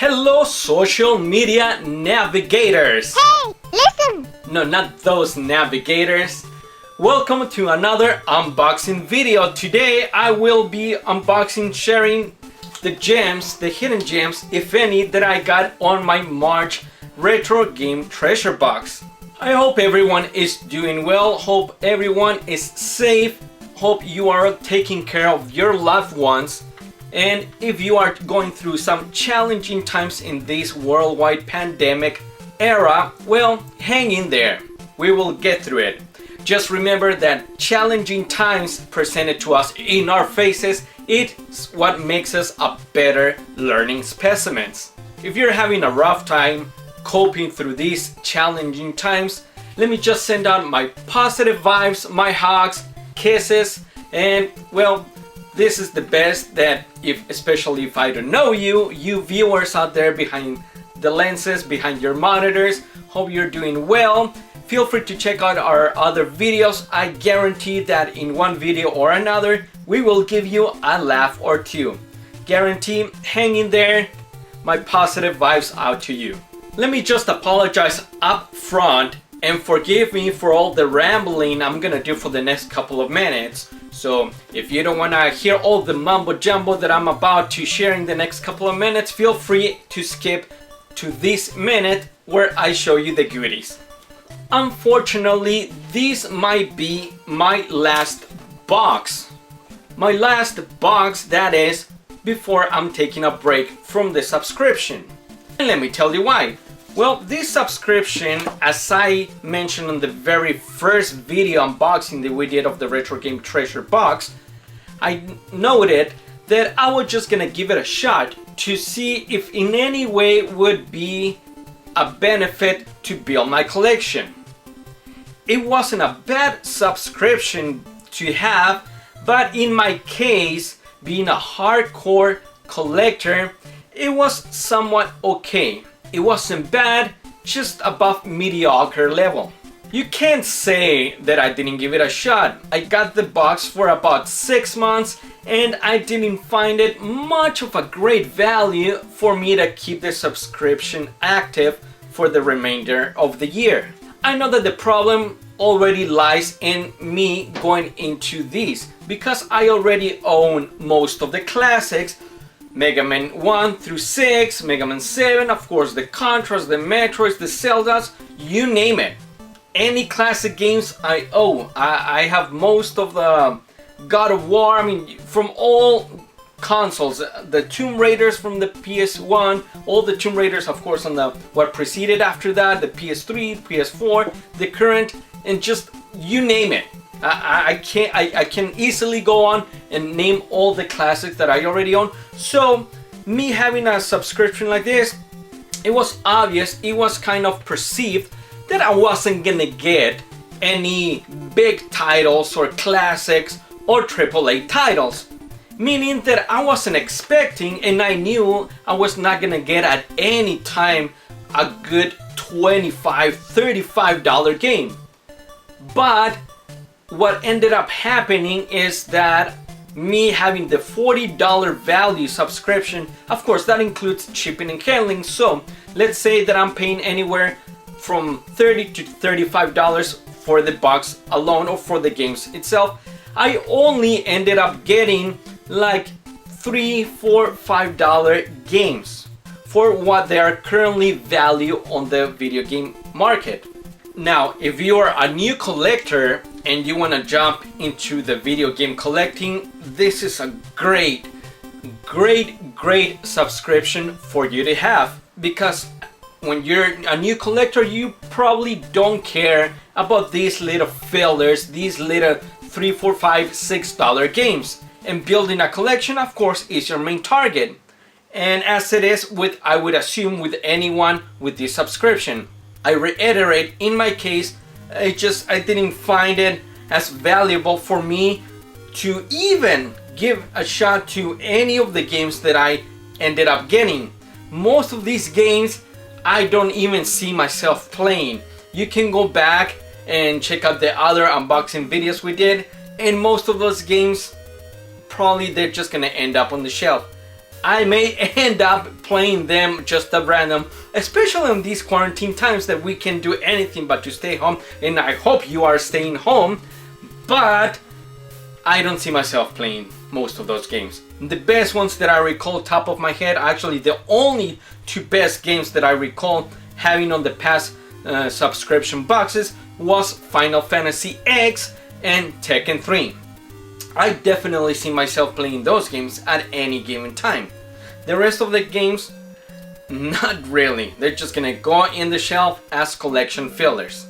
Hello, social media navigators! Hey, listen! No, not those navigators. Welcome to another unboxing video. Today I will be unboxing, sharing the gems, the hidden gems, if any, that I got on my March retro game treasure box. I hope everyone is doing well. Hope everyone is safe. Hope you are taking care of your loved ones. And if you are going through some challenging times in this worldwide pandemic era, well, hang in there. We will get through it. Just remember that challenging times presented to us in our faces, it's what makes us a better learning specimens. If you're having a rough time coping through these challenging times, let me just send out my positive vibes, my hugs, kisses, and well, this is the best that especially if I don't know you viewers out there behind the lenses, behind your monitors, hope you're doing well. Feel free to check out our other videos. I guarantee that in one video or another, we will give you a laugh or two. Guarantee, hang in there. My positive vibes out to you. Let me just apologize up front and forgive me for all the rambling I'm gonna do for the next couple of minutes. So if you don't wanna hear all the mumbo jumbo that I'm about to share in the next couple of minutes, feel free to skip to this minute where I show you the goodies. Unfortunately, this might be my last box. My last box, that is, before I'm taking a break from the subscription. And let me tell you why. Well, this subscription, as I mentioned on the very first video unboxing that we did of the retro game treasure box, I noted that I was just gonna give it a shot to see if in any way would be a benefit to build my collection. It wasn't a bad subscription to have, but in my case, being a hardcore collector, it was somewhat okay. It wasn't bad, just above mediocre level. You can't say that I didn't give it a shot. I got the box for about 6 months and I didn't find it much of a great value for me to keep the subscription active for the remainder of the year. I know that the problem already lies in me going into these because I already own most of the classics. Mega Man 1 through 6, Mega Man 7, of course the Contras, the Metroids, the Zeldas, you name it. Any classic games I own. I have most of the God of War, I mean from all consoles, the Tomb Raiders from the PS1, all the Tomb Raiders of course on the what preceded after that, the PS3, PS4, the current, and just you name it. I can easily go on and name all the classics that I already own. So me having a subscription like this, it was obvious, it was kind of perceived that I wasn't gonna get any big titles or classics or AAA titles. Meaning that I wasn't expecting, and I knew I was not gonna get at any time a good $25, $35 game. But what ended up happening is that me having the $40 value subscription, of course that includes shipping and handling, so let's say that I'm paying anywhere from $30 to $35 for the box alone or for the games itself. I only ended up getting like $3, $4, $5 games for what they are currently valued on the video game market. Now, if you are a new collector and you want to jump into the video game collecting, this is a great subscription for you to have, because when you're a new collector, you probably don't care about these little fillers, these little $3, $4, $5, $6 games. And building a collection, of course, is your main target. And as it is with, I would assume, with anyone with this subscription. I reiterate, in my case, I didn't find it as valuable for me to even give a shot to any of the games that I ended up getting. Most of these games I don't even see myself playing. You can go back and check out the other unboxing videos we did, and most of those games probably they're just gonna end up on the shelf. I may end up playing them just at random, especially in these quarantine times that we can do anything but to stay home, and I hope you are staying home, but I don't see myself playing most of those games. The best ones that I recall top of my head, actually the only two best games that I recall having on the past subscription boxes was Final Fantasy X and Tekken 3. I definitely see myself playing those games at any given time. The rest of the games, not really. They're just gonna go in the shelf as collection fillers.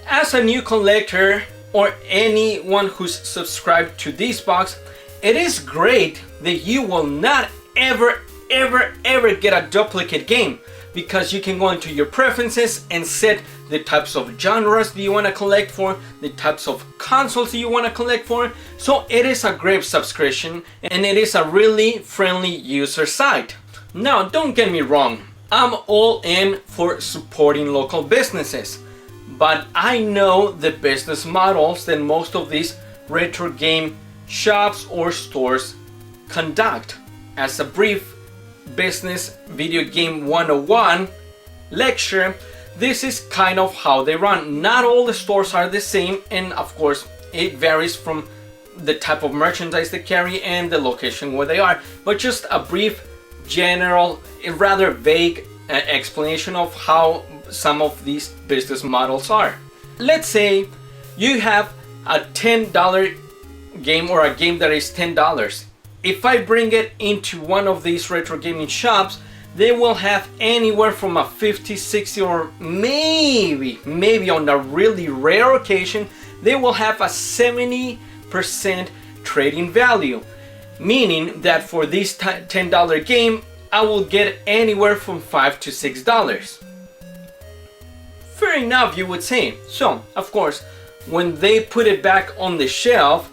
As a new collector or anyone who's subscribed to this box, it is great that you will not ever get a duplicate game, because you can go into your preferences and set the types of genres that you want to collect for, the types of consoles that you want to collect for. So it is a great subscription, and it is a really friendly user site. Now, don't get me wrong, I'm all in for supporting local businesses, but I know the business models that most of these retro game shops or stores conduct. As a brief business video game 101 lecture, this is kind of how they run. Not all the stores are the same, and of course it varies from the type of merchandise they carry and the location where they are, but just a brief, general, rather vague explanation of how some of these business models are. Let's say you have a $10 game, or a game that is $10. If I bring it into one of these retro gaming shops, they will have anywhere from a 50, 60, or maybe on a really rare occasion, they will have a 70% trading value. Meaning that for this $10 game, I will get anywhere from $5 to $6. Fair enough, you would say. So, of course, when they put it back on the shelf,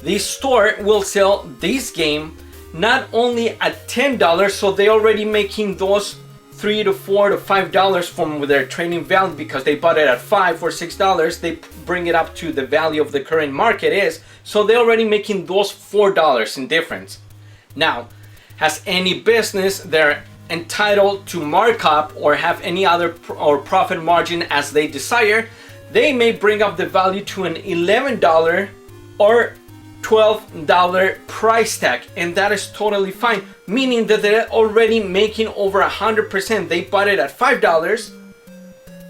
this store will sell this game not only at $10, so they're already making those $3 to $4 to $5 from their trading value, because they bought it at $5 or $6. They bring it up to the value of the current market is, so they're already making those $4 in difference. Now, as any business, they're entitled to markup or have any other or profit margin as they desire. They may bring up the value to an $11 or $12 price tag, and that is totally fine, meaning that they're already making over 100%. They bought it at $5,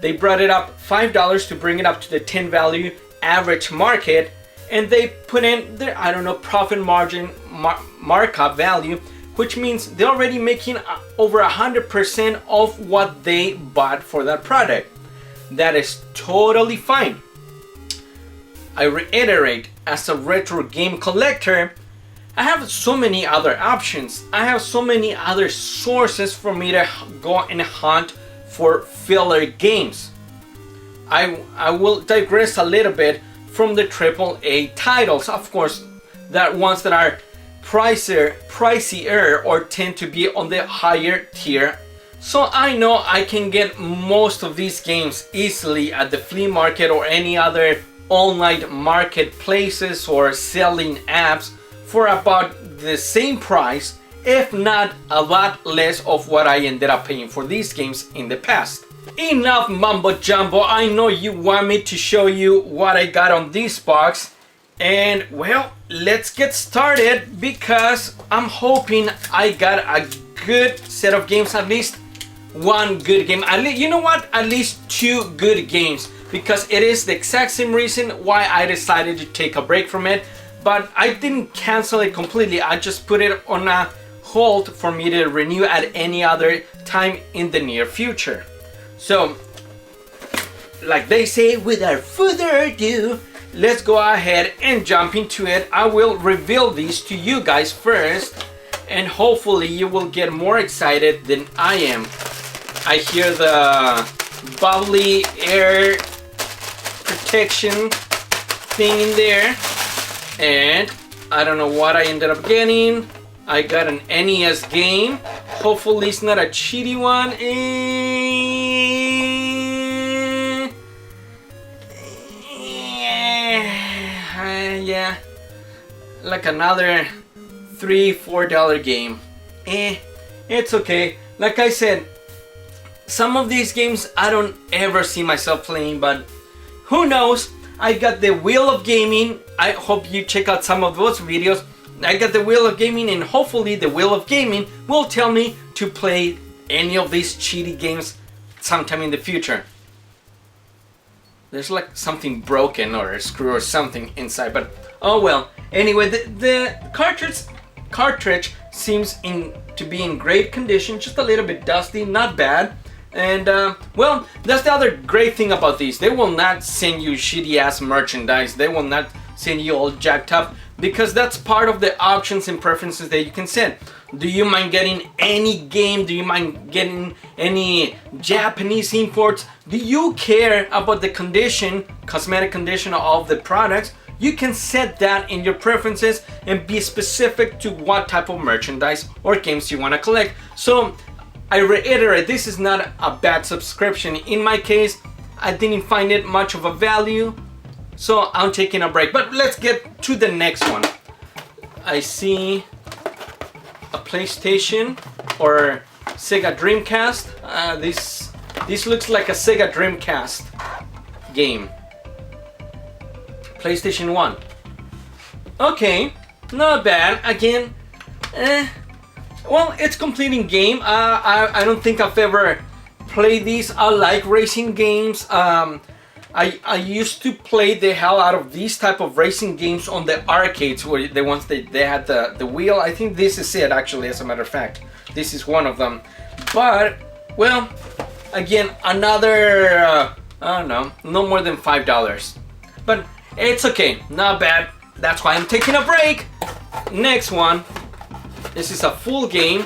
they brought it up $5 to bring it up to the 10 value average market, and they put in their, I don't know, profit margin markup value, which means they're already making over 100% of what they bought for that product. That is totally fine. I reiterate, as a retro game collector, I have so many other options. I have so many other sources for me to go and hunt for filler games. I will digress a little bit from the AAA titles. Of course, that ones that are pricier or tend to be on the higher tier. So I know I can get most of these games easily at the flea market or any other online marketplaces or selling apps for about the same price, if not a lot less of what I ended up paying for these games in the past. Enough mumbo jumbo. I know you want me to show you what I got on this box, and well, let's get started, because I'm hoping I got a good set of games, at least one good game, you know what, at least two good games, because it is the exact same reason why I decided to take a break from it. But I didn't cancel it completely, I just put it on a hold for me to renew at any other time in the near future. So, like they say, without further ado, let's go ahead and jump into it. I will reveal these to you guys first, and hopefully you will get more excited than I am. I hear the bubbly air protection thing in there, and I don't know what I ended up getting. I got an NES game. Hopefully it's not a cheaty one. Yeah, like another $3-4 game. it's okay. Like I said, some of these games I don't ever see myself playing, but who knows? I got the Wheel of Gaming. I hope you check out some of those videos. I got the Wheel of Gaming, and hopefully the Wheel of Gaming will tell me to play any of these cheaty games sometime in the future. There's like something broken or a screw or something inside, but oh well. Anyway, the cartridge seems to be in great condition, just a little bit dusty, not bad. And well, that's the other great thing about these. They will not send you shitty ass merchandise. They will not send you all jacked up, because that's part of the options and preferences that you can set. Do you mind getting any game? Do you mind getting any Japanese imports? Do you care about the condition, cosmetic condition of the products? You can set that in your preferences and be specific to what type of merchandise or games you want to collect. So I reiterate, this is not a bad subscription. In my case, I didn't find it much of a value, so I'm taking a break. But let's get to the next one. I see a PlayStation or Sega Dreamcast. This looks like a Sega Dreamcast game. PlayStation 1. Okay, not bad. Again, well, it's completing game. I don't think I've ever played these. I like racing games. I used to play the hell out of these type of racing games on the arcades, where they had the wheel. I think this is it, actually, as a matter of fact. This is one of them. But, well, again, another, I don't know, no more than $5. But it's okay, not bad. That's why I'm taking a break. Next one. This is a full game.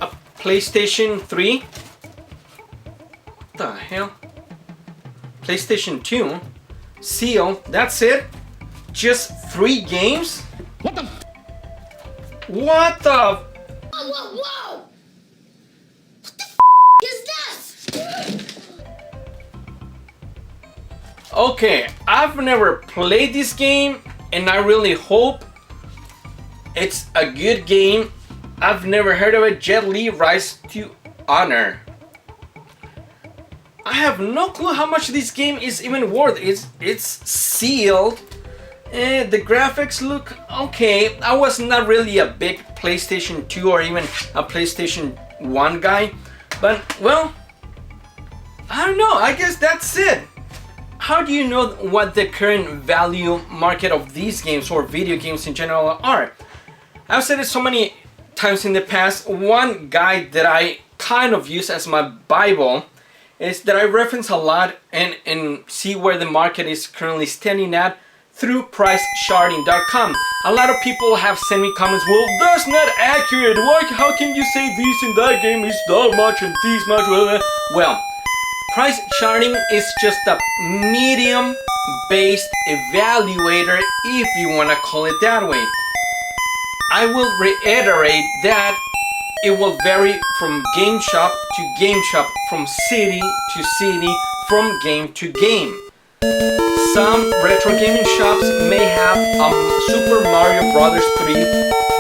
A PlayStation 3. What the hell? PlayStation 2. Seal. That's it? Just 3 games? What the? What the? Whoa, whoa, whoa! What the is this? Okay, I've never played this game, and I really hope it's a good game. I've never heard of it. Jet Li Rise to Honor. I have no clue how much this game is even worth. It's sealed. The graphics look okay. I was not really a big PlayStation 2 or even a PlayStation 1 guy. But, well, I don't know. I guess that's it. How do you know what the current value market of these games or video games in general are? I've said it so many times in the past. One guide that I kind of use as my Bible is that I reference a lot and see where the market is currently standing at through pricecharting.com. A lot of people have sent me comments, well, that's not accurate. How can you say this and that game is that much and this much? Well, price charting is just a medium-based evaluator, if you want to call it that way. I will reiterate that it will vary from game shop to game shop, from city to city, from game to game. Some retro gaming shops may have Super Mario Bros. 3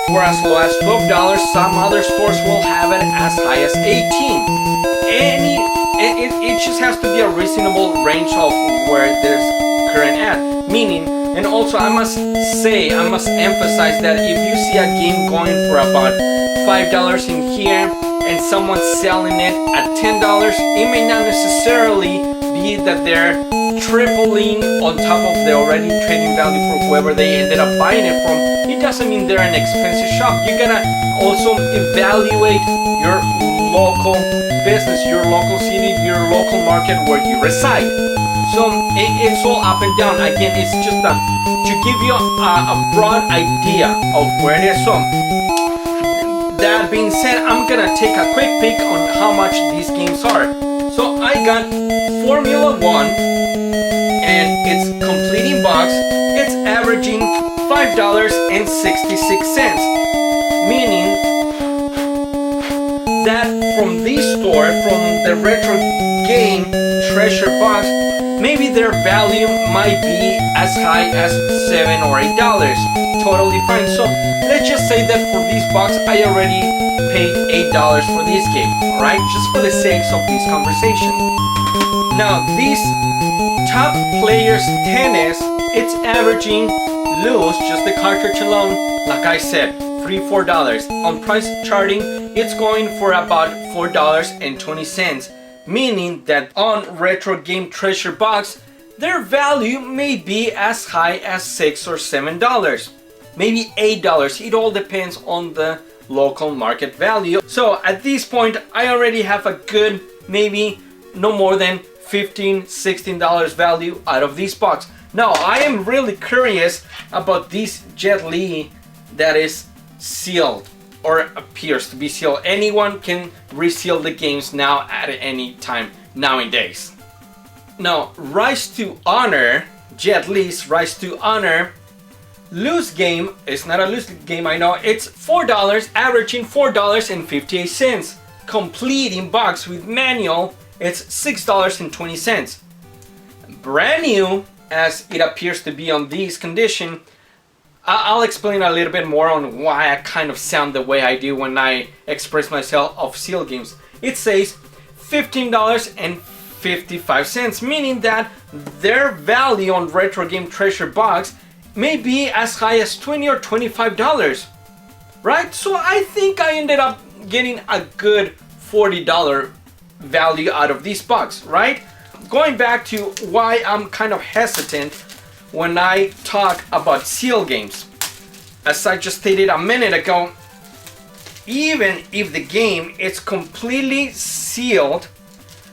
for as low as $12. Some other stores will have it as high as $18. It just has to be a reasonable range of where there's current at. Meaning, and also I must emphasize that if you see a game going for about $5 in here and someone's selling it at $10, it may not necessarily be that they're tripling on top of the already trading value for whoever they ended up buying it from. It doesn't mean they're an expensive shop. You gotta also evaluate your local business, your local city, your local market where you reside. So it's all up and down. Again, it's just to give you a broad idea of where it is. So that being said, I'm gonna take a quick peek on how much these games are. So I got Formula 1, and it's complete in box. It's averaging $5.66, meaning that from this store, from the retro game treasure box, maybe their value might be as high as $7 or $8. Totally fine. So let's just say that for this box I already paid $8 for this game, alright? Just for the sake of this conversation. Now this top players tennis, it's averaging loose, just the cartridge alone, like I said, $3-4. On price charting, it's going for about $4.20, meaning that on retro game treasure box, their value may be as high as $6 or $7, maybe $8. It all depends on the local market value. So at this point, I already have a good, maybe no more than $15-16 value out of this box. Now I am really curious about this Jet Li that is sealed or appears to be sealed. Anyone can reseal the games now at any time nowadays. Now Rise to Honor, Jet Li's Rise to Honor loose game is not a loose game, I know. It's $4, averaging $4.58. Complete in box with manual, it's $6.20. Brand new, as it appears to be on this condition. I'll explain a little bit more on why I kind of sound the way I do when I express myself of seal games. It says $15.55, meaning that their value on retro game treasure box may be as high as $20 or $25, right? So I think I ended up getting a good $40 value out of this box, right? Going back to why I'm kind of hesitant when I talk about seal games. As I just stated a minute ago, even if the game is completely sealed,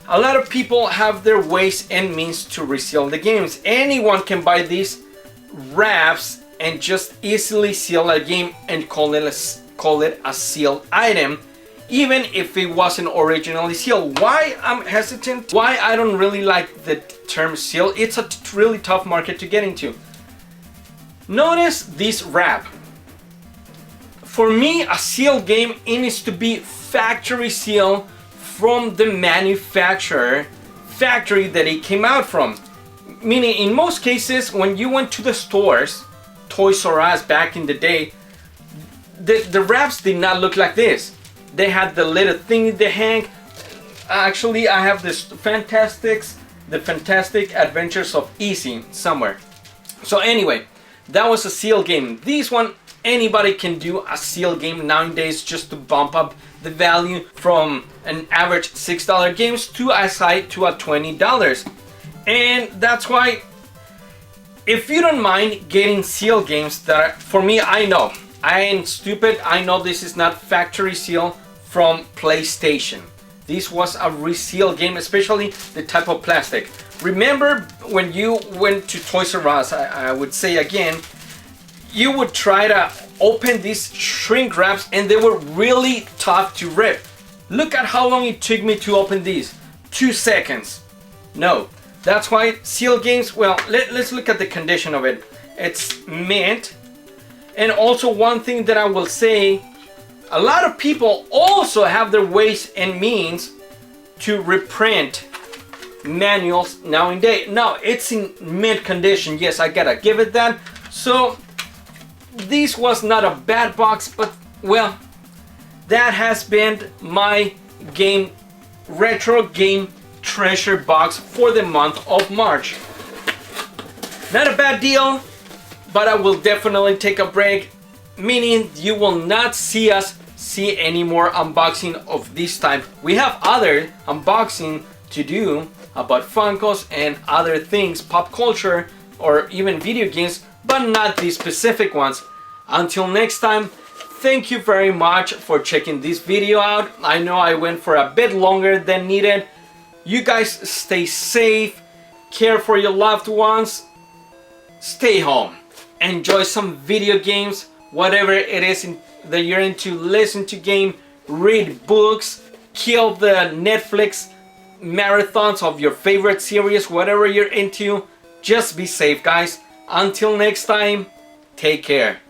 a lot of people have their ways and means to reseal the games. Anyone can buy these wraps and just easily seal a game and call it a sealed item, even if it wasn't originally sealed. Why I'm hesitant? Why I don't really like the term seal? It's a really tough market to get into. Notice this wrap. For me, a sealed game, it needs to be factory sealed from the manufacturer, factory that it came out from. Meaning, in most cases, when you went to the stores, Toys R Us back in the day, the wraps did not look like this. They had the little thing they hang. Actually, I have this the Fantastic Adventures of Easy somewhere. So anyway, that was a seal game. This one, anybody can do a seal game nowadays just to bump up the value from an average $6 games to as high to a $20. And that's why, if you don't mind getting seal games that are, for me, I know I ain't stupid. I know this is not factory seal from PlayStation. This was a reseal game, especially the type of plastic. Remember when you went to Toys R Us, I would say again, you would try to open these shrink wraps and they were really tough to rip. Look at how long it took me to open these. 2 seconds. No, that's why seal games, well, let's look at the condition of it. It's mint. And also one thing that I will say, a lot of people also have their ways and means to reprint manuals nowadays. Now it's in mint condition, yes, I gotta give it that. So this was not a bad box, but well, that has been my retro game treasure box for the month of March. Not a bad deal, but I will definitely take a break, meaning you will not see any more unboxing of this type. We have other unboxing to do about Funkos and other things, pop culture or even video games, but not these specific ones. Until next time, thank you very much for checking this video out. I know I went for a bit longer than needed. You guys stay safe, care for your loved ones, stay home, enjoy some video games, whatever it is that you're into. Listen to game, read books, kill the Netflix marathons of your favorite series, whatever you're into. Just be safe, guys. Until next time, take care.